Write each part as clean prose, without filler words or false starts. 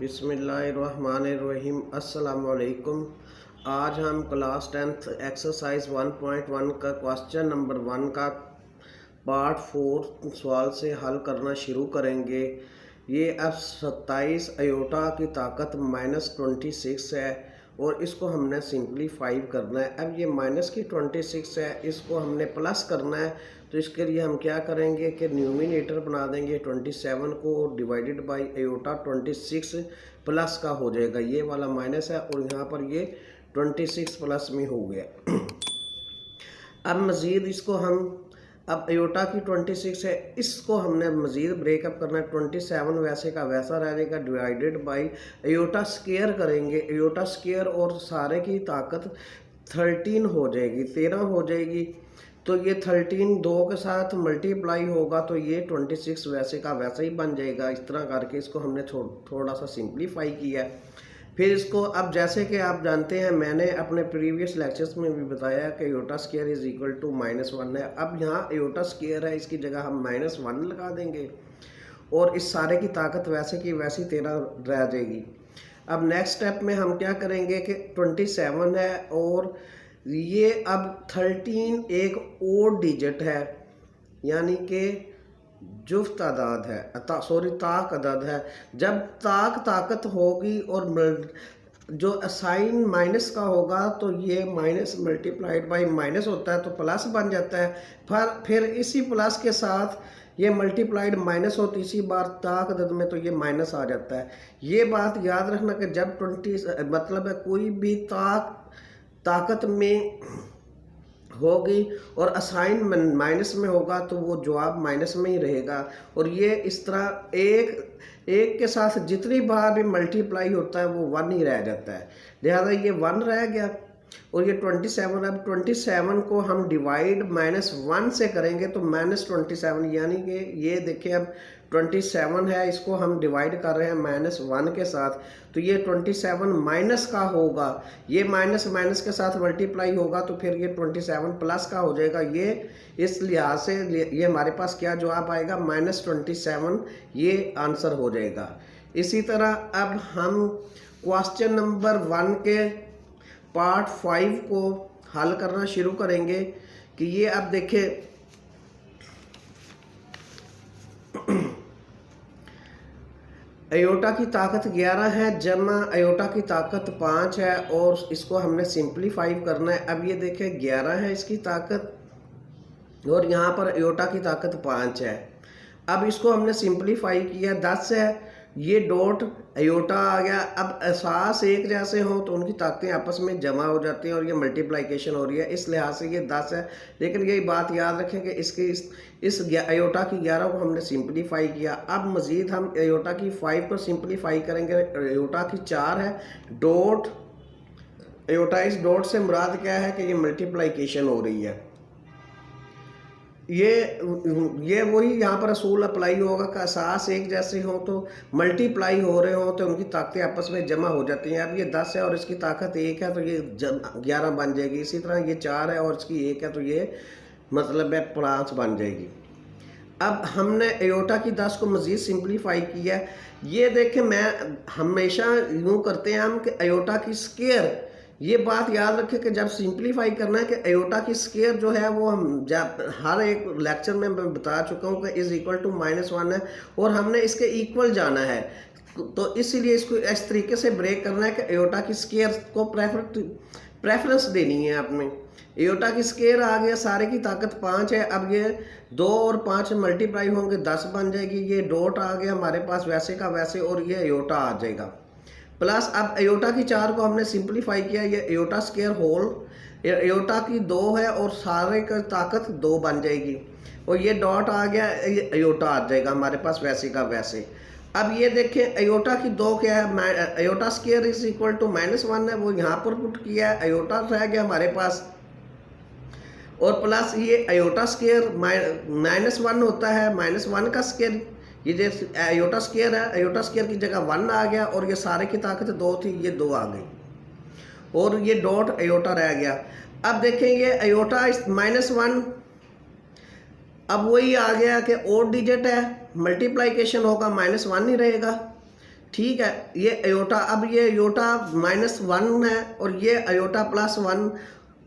बिस्मिल्लाहिर्रहमानिर्रहीम। अस्सलाम वालेकुम। आज हम क्लास 10th एक्सरसाइज 1.1 का क्वेश्चन नंबर 1 का पार्ट 4 सवाल से हल करना शुरू करेंगे। ये अब 27 अयोटा की ताकत -26 है और इसको हमने सिंप्लीफाई करना है। अब ये माइनस की 26 है, इसको हमने प्लस करना है, तो इसके लिए हम क्या करेंगे कि न्यूमिनेटर बना देंगे 27 को और डिवाइडेड बाई अयोटा 26 प्लस का हो जाएगा। ये वाला माइनस है और यहाँ पर ये 26 प्लस में हो गया। अब मज़ीद इसको हम अब अयोटा की 26 है, इसको हमने मज़ीद ब्रेकअप करना है। 27 वैसे का वैसा रह जाएगा, डिवाइडेड बाई अयोटा स्क्वायर करेंगे। अयोटा स्क्वायर और सारे की ताकत 13 हो जाएगी, 13 हो जाएगी। तो ये 13 2 के साथ मल्टीप्लाई होगा तो ये 26 वैसे का वैसा ही बन जाएगा। इस तरह करके इसको हमने थोड़ा सा सिंप्लीफाई किया है। फिर इसको अब जैसे कि आप जानते हैं, मैंने अपने प्रीवियस लेक्चर्स में भी बताया कि iota square is equal to -1 है। अब यहाँ अयोटा स्क्वायर है, इसकी जगह हम -1 लगा देंगे और इस सारे की ताकत वैसे की वैसी 13 रह जाएगी। अब नेक्स्ट स्टेप में हम क्या करेंगे कि 27 है और ये अब 13 एक और डिजिट है, यानी कि जुफ्त तादाद है, ताक अदद है। जब ताकत होगी और जो साइन माइनस का होगा तो ये माइनस मल्टीप्लाइड बाई माइनस होता है तो प्लस बन जाता है। फिर इसी प्लस के साथ ये मल्टीप्लाइड माइनस हो, तीसरी बार ताक अदद में तो ये माइनस आ जाता है। ये बात याद रखना कि जब 20 मतलब है कोई भी ताकत में होगी और असाइन माइनस में होगा तो वो जवाब माइनस में ही रहेगा। और ये इस तरह एक के साथ जितनी बार भी मल्टीप्लाई होता है वो 1 ही रह जाता है, लिहाजा ये 1 रह गया। और ये 27, अब 27 को हम डिवाइड -1 से करेंगे तो -27, यानी कि ये देखिए अब 27 है, इसको हम डिवाइड कर रहे हैं -1 के साथ, तो ये 27 माइनस का होगा। ये माइनस के साथ मल्टीप्लाई होगा तो फिर ये 27 प्लस का हो जाएगा। ये इस लिहाज से ये हमारे पास क्या जवाब आएगा, -27, ये आंसर हो जाएगा। इसी तरह अब हम क्वेश्चन नंबर 1 के पार्ट 5 को हल करना शुरू करेंगे। कि ये अब देखें, अयोटा की ताकत 11 है जमा अयोटा की ताकत 5 है और इसको हमने सिंप्लीफाई करना है। अब ये देखें 11 है इसकी ताकत और यहाँ पर अयोटा की ताकत 5 है। अब इसको हमने सिंप्लीफाई किया, 10 है, ये डॉट अयोटा आ गया। अब एहसास एक जैसे हो तो उनकी ताकतें आपस में जमा हो जाती हैं और ये मल्टीप्लिकेशन हो रही है, इस लिहाज से ये 10 है। लेकिन यही बात याद रखें कि इस अयोटा की 11 को हमने सिंप्लीफाई किया। अब मज़ीद हम अयोटा की 5 को सिंप्लीफाई करेंगे। अयोटा की 4 है, डॉट अयोटा, इस डॉट से मुराद क्या है कि ये मल्टीप्लिकेशन हो रही है। ये वही यहाँ पर असूल अप्लाई होगा कि एहसास एक जैसे हो तो मल्टीप्लाई हो रहे हो तो उनकी ताकतें आपस में जमा हो जाती हैं। अब ये 10 है और इसकी ताकत 1 है तो ये 11 बन जाएगी। इसी तरह ये 4 है और इसकी 1 है तो ये मतलब है 5 बन जाएगी। अब हमने अयोटा की 10 को मज़ीद सिंप्लीफाई किया। ये देखें, मैं हमेशा यूँ करते हैं हम कि अयोटा की स्क्वायर, ये बात याद रखें कि जब सिंप्लीफाई करना है कि अयोटा की स्क्वायर जो है वो हम जब हर एक लेक्चर में मैं बता चुका हूँ कि इज़ इक्वल टू -1 है और हमने इसके इक्वल जाना है। तो इसीलिए इसको इस तरीके से ब्रेक करना है कि अयोटा की स्क्वायर को प्रेफरेंस देनी है आपने। अयोटा की स्क्वायर आ गया, सारे की ताकत 5 है। अब ये 2 और 5 मल्टीप्लाई होंगे 10 बन जाएगी। ये डॉट आ गया हमारे पास वैसे का वैसे और ये अयोटा आ जाएगा। प्लस अब अयोटा की 4 को हमने सिंप्लीफाई किया, ये अयोटा स्क्वायर होल, अयोटा की 2 है और सारे का ताकत 2 बन जाएगी और ये डॉट आ गया, ये अयोटा आ जाएगा हमारे पास वैसे का वैसे। अब ये देखें अयोटा की 2 क्या है, iota square is equal to -1 है, वो यहाँ पर पुट किया है, अयोटा रह गया हमारे पास और प्लस ये अयोटा स्क्वायर -1 होता है, -1 का स्क्वायर, ये जैसे अयोटा स्क्वायर है, अयोटा स्क्वायर की जगह 1 आ गया और ये सारे की ताकत 2 थी, ये 2 आ गई और ये डॉट अयोटा रह गया। अब देखें ये अयोटा -1, अब वही आ गया कि और डिजिट है, मल्टीप्लिकेशन होगा -1 ही रहेगा। ठीक है, ये अयोटा, अब ये अयोटा -1 है और ये अयोटा +1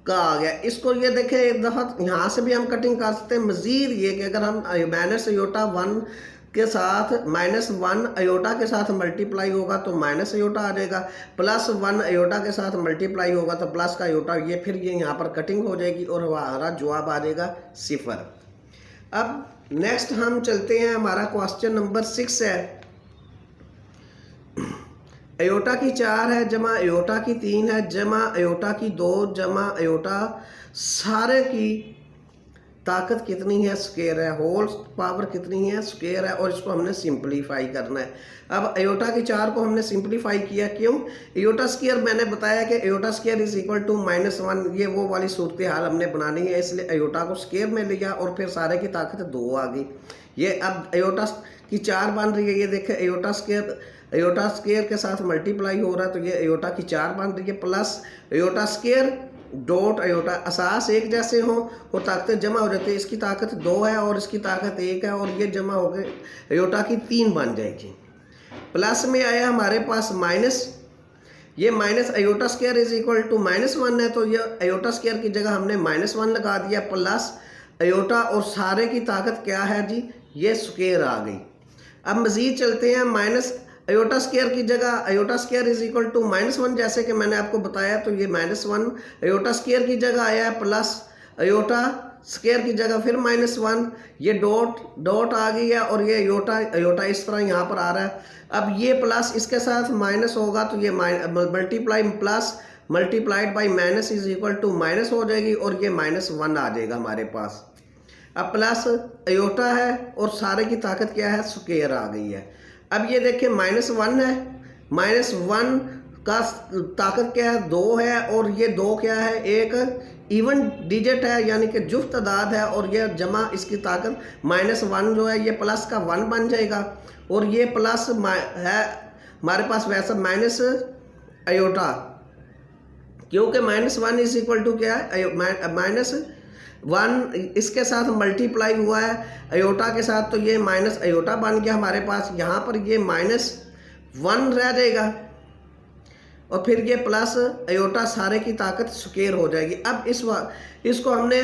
का आ गया। इसको ये देखें एक दफ़ा यहाँ से भी हम कटिंग कर सकते हैं। मज़ीद ये कि अगर हम माइनस अयोटा 1 के साथ -1 अयोटा के साथ मल्टीप्लाई होगा तो माइनस अयोटा आ जाएगा, +1 अयोटा के साथ मल्टीप्लाई होगा तो प्लस का अयोटा, ये फिर ये यहाँ पर कटिंग हो जाएगी और हमारा जवाब आ जाएगा 0। अब नेक्स्ट हम चलते हैं, हमारा क्वेश्चन नंबर 6 है। अयोटा की 4 है जमा अयोटा की 3 है जमा अयोटा की 2 जमा अयोटा सारे की ताकत कितनी है, स्क्वायर है, होल पावर कितनी है, स्क्वायर है, और इसको हमने सिंपलीफाई करना है। अब अयोटा की 4 को हमने सिंपलीफाई किया, क्यों? अयोटा स्क्वायर मैंने बताया कि iota square is equal to -1, ये वो वाली सूरत हाल हमने बनानी है, इसलिए अयोटा को स्क्वायर में लिया और फिर सारे की ताकत 2 आ गई। ये अब अयोटा की 4 बन रही है, ये देखें अयोटा स्क्वायर के साथ मल्टीप्लाई हो रहा है तो ये अयोटा की 4 बन रही है, plus iota square dot iota, असास एक जैसे हो और ताकतें जमा हो जाती है। इसकी ताकत 2 है और इसकी ताकत 1 है और ये जमा हो गए अयोटा की 3 बन जाएगी। प्लस में आया हमारे पास माइनस, ये minus iota square is equal to -1 है तो ये अयोटा स्क्वायर की जगह हमने -1 लगा दिया, प्लस अयोटा और सारे की ताकत क्या है जी, ये स्क्वायर आ गई। अब मज़ीद चलते हैं, माइनस अयोटा स्क्वायर की जगह iota square is equal to -1 जैसे कि मैंने आपको बताया, तो ये -1 अयोटा स्क्वायर की जगह आया है, प्लस अयोटा स्क्वायर की जगह फिर -1, ये डॉट आ गई है और ये अयोटा इस तरह यहाँ पर आ रहा है। अब ये प्लस इसके साथ माइनस होगा तो ये multiplied by minus is equal to minus हो जाएगी और ये -1 आ जाएगा हमारे पास। अब प्लस अयोटा है और सारे की ताकत क्या है, स्क्वायर आ गई है। अब ये देखिए -1 है, -1 का ताकत क्या है, 2 है और ये 2 क्या है, एक इवन डिजिट है यानी कि जुफ्त तादाद है और ये जमा इसकी ताकत -1 जो है ये प्लस का 1 बन जाएगा और ये प्लस है हमारे पास वैसा माइनस अयोटा, क्योंकि -1 इज इक्वल टू क्या है, -1 इसके साथ मल्टीप्लाई हुआ है अयोटा के साथ तो ये माइनस अयोटा बन गया हमारे पास। यहाँ पर ये -1 रह जाएगा और फिर ये प्लस अयोटा सारे की ताकत स्क्वायर हो जाएगी। अब इसको हमने,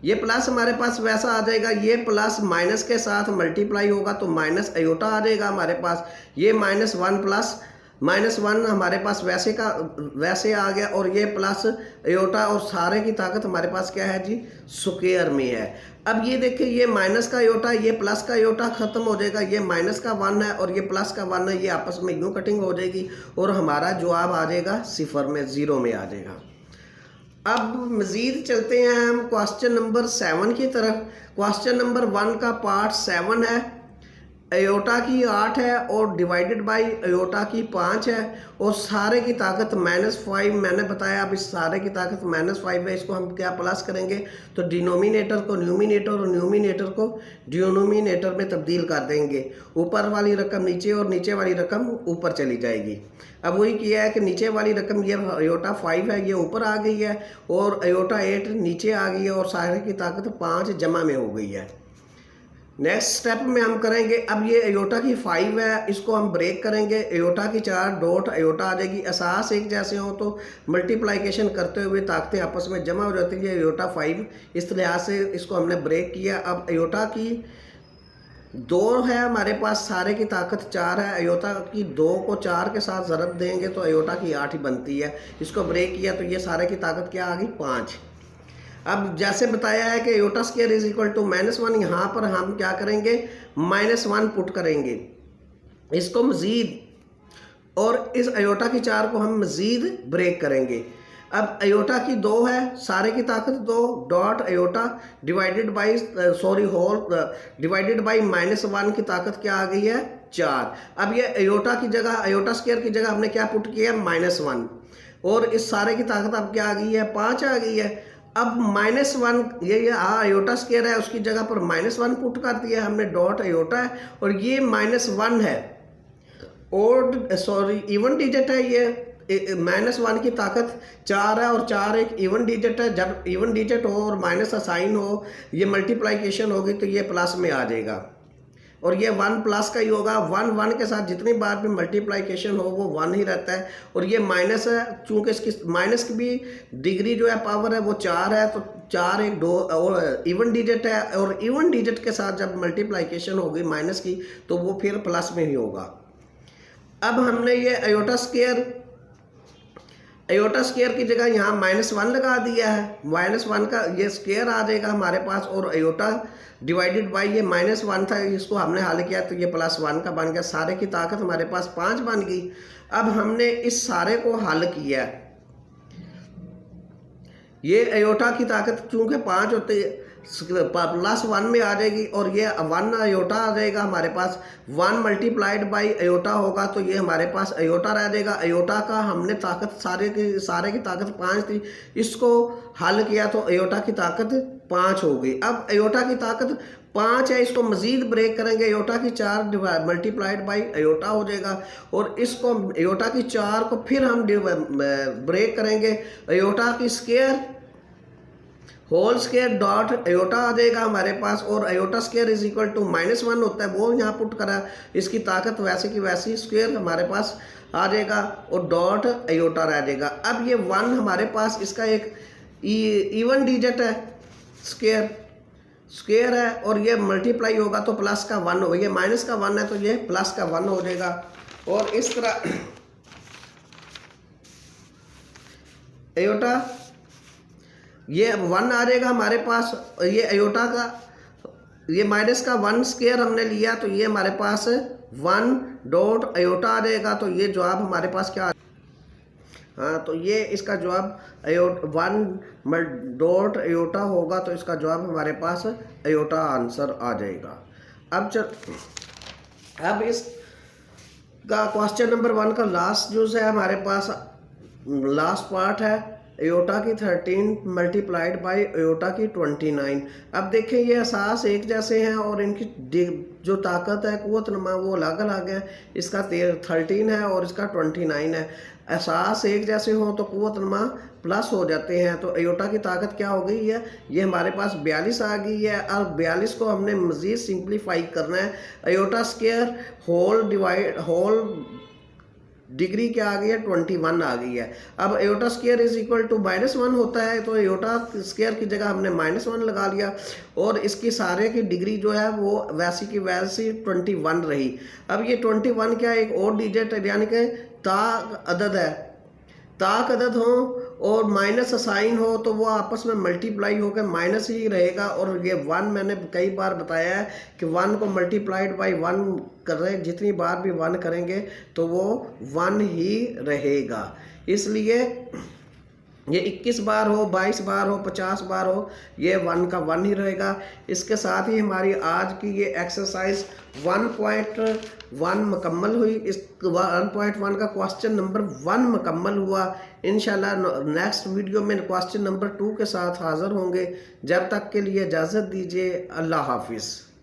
ये प्लस हमारे पास वैसा आ जाएगा, ये प्लस माइनस के साथ मल्टीप्लाई होगा तो माइनस अयोटा आ जाएगा हमारे पास। ये -1 प्लस -1 हमारे पास वैसे आ गया और ये प्लस अयोटा और सारे की ताकत हमारे पास क्या है जी, स्क्वायर में है। अब ये देखिए ये माइनस का अयोटा, ये प्लस का अयोटा खत्म हो जाएगा, ये माइनस का 1 है और ये प्लस का 1 है, ये आपस में यूं कटिंग हो जाएगी और हमारा जवाब आ जाएगा 0 में, 0 में आ जाएगा। अब मज़ीद चलते हैं हम क्वेश्चन नंबर 7 की तरफ। क्वेश्चन नंबर 1 का पार्ट 7 है, अयोटा की 8 है और डिवाइडेड बाय अयोटा की 5 है और सारे की ताकत -5, मैंने बताया अब इस सारे की ताकत -5 है, इसको हम क्या प्लस करेंगे तो डिनोमिनेटर को न्यूमिनेटर और न्यूमिनेटर को डिनोमिनेटर में तब्दील कर देंगे, ऊपर वाली रकम नीचे और नीचे वाली रकम ऊपर चली जाएगी। अब वही किया है कि नीचे वाली रकम ये अयोटा 5 है ये ऊपर आ गई है और अयोटा 8 नीचे आ गई है और सारे की ताकत 5 जमा में हो गई है। नेक्स्ट स्टेप में हम करेंगे, अब ये अयोटा की 5 है, इसको हम ब्रेक करेंगे, अयोटा की 4 डॉट अयोटा आ जाएगी। असास एक जैसे हो तो मल्टीप्लिकेशन करते हुए ताकतें आपस में जमा हो जाती है, अयोटा 5, इस लिहाज से इसको हमने ब्रेक किया। अब अयोटा की 2 है हमारे पास, सारे की ताकत 4 है, अयोटा की 2 को 4 के साथ ज़रब देंगे तो अयोटा की 8 ही बनती है, इसको ब्रेक किया तो ये सारे की ताकत क्या आ गई, 5। अब जैसे बताया है कि iota square is equal to -1, यहाँ पर हम क्या करेंगे, -1 पुट करेंगे इसको मज़ीद, और इस अयोटा की 4 को हम मज़ीद ब्रेक करेंगे। अब अयोटा की 2 है, सारे की ताकत 2 dot iota divided by divided by -1 की ताकत क्या आ गई है, 4। अब ये अयोटा की जगह, अयोटा स्क्वायर की जगह हमने क्या पुट किया, -1 और इस सारे की ताकत अब क्या आ गई है, 5 आ गई है। अब -1 ये अयोटा स्क्वायर है उसकी जगह पर -1 पुट कर दिया हमने, डॉट अयोटा है और ये -1 है और इवन डिजिट है, ये -1 की ताकत 4 है और 4 एक इवन डिजिट है। जब इवन डिजिट हो और माइनस का साइन हो, ये मल्टीप्लिकेशन होगी तो ये प्लस में आ जाएगा और ये 1 प्लस का ही होगा। 1 1 के साथ जितनी बार भी मल्टीप्लाइकेशन हो वो 1 ही रहता है। और ये माइनस है, चूँकि इसकी माइनस की भी डिग्री जो है पावर है वो 4 है, तो 4 एक 2 और इवन डिजिट है, और इवन डिजिट के साथ जब मल्टीप्लाइकेशन होगी माइनस की तो वो फिर प्लस में ही होगा। अब हमने ये अयोटा स्क्वायर की जगह यहाँ -1 लगा दिया है। -1 का ये स्क्वायर आ जाएगा हमारे पास, और अयोटा डिवाइडेड बाई ये -1 था, इसको हमने हल किया तो ये +1 का बन गया। सारे की ताकत हमारे पास 5 बन गई। अब हमने इस सारे को हल किया, ये अयोटा की ताकत चूँकि 5 होती है +1 में आ जाएगी, और ये 1 अयोटा आ जाएगा हमारे पास। 1 मल्टीप्लाइड बाई अयोटा होगा तो ये हमारे पास अयोटा रह जाएगा। अयोटा का हमने ताकत सारे की ताकत 5 थी, इसको हल किया तो अयोटा की ताकत 5 हो गई। अब अयोटा की ताकत 5 है, इसको मज़ीद ब्रेक करेंगे, अयोटा की 4 मल्टीप्लाइड बाई अयोटा हो जाएगा, और इसको अयोटा की 4 को फिर हम ब्रेक करेंगे, अयोटा की square whole square dot iota आ जाएगा हमारे पास। और iota square is equal to -1 होता है, वो यहाँ पुट करा, इसकी ताकत वैसे की वैसी स्क्वायर हमारे पास आ जाएगा, और डॉट अयोटा रह जाएगा। अब ये 1 हमारे पास इसका एक इवन डिजिट है, स्क्वायर है, और ये मल्टीप्लाई होगा तो प्लस का 1 होगा, ये माइनस का 1 है तो ये प्लस का 1 हो जाएगा। और इस तरह अयोटा ये 1 आ जाएगा हमारे पास, ये अयोटा का ये माइनस का 1 स्क्वायर हमने लिया तो ये हमारे पास 1 डॉट अयोटा आ जाएगा। तो ये जवाब हमारे पास क्या, हाँ, तो ये इसका जवाब 1 डॉट अयोटा होगा, तो इसका जवाब हमारे पास अयोटा आंसर आ जाएगा। अब इसका क्वेश्चन नंबर 1 का लास्ट जो है हमारे पास लास्ट पार्ट है, अयोटा की 13 मल्टीप्लाइड बाई अयोटा की 29। अब देखें ये असास एक जैसे हैं और इनकी जो ताकत है कुव्वत नमा वो अलग अलग है। इसका 13 है और इसका 29 है। असास एक जैसे हो तो कुव्वत नमा प्लस हो जाते हैं। तो अयोटा की ताकत क्या हो गई है, ये हमारे पास 42 आ गई है। अब 42 को हमने मज़ीद सिंप्लीफाई करना है। अयोटा स्क्वायर होल डिग्री क्या आ गई है, 21 आ गई है। अब iota square is equal to -1 होता है, तो अयोटा स्क्वायर की जगह हमने -1 लगा लिया, और इसकी सारे की डिग्री जो है वो वैसी की वैसी 21 रही। अब ये 21 क्या एक और डिजिट यानी कि ताक अदद है, ताक अदद हो और माइनस साइन हो तो वो आपस में मल्टीप्लाई होकर माइनस ही रहेगा। और ये 1 मैंने कई बार बताया है कि 1 को मल्टीप्लाइड बाई 1 कर रहे, जितनी बार भी 1 करेंगे तो वो 1 ही रहेगा। इसलिए ये 21 बार हो, 22 बार हो, 50 बार हो, ये 1 का 1 ही रहेगा। इसके साथ ही हमारी आज की ये एक्सरसाइज 1.1 मुकम्मल हुई। इस 1.1 का क्वेश्चन नंबर 1 मुकम्मल हुआ। इंशाल्लाह नेक्स्ट वीडियो में क्वेश्चन नंबर 2 के साथ हाज़िर होंगे। जब तक के लिए इजाज़त दीजिए। अल्लाह हाफिज़।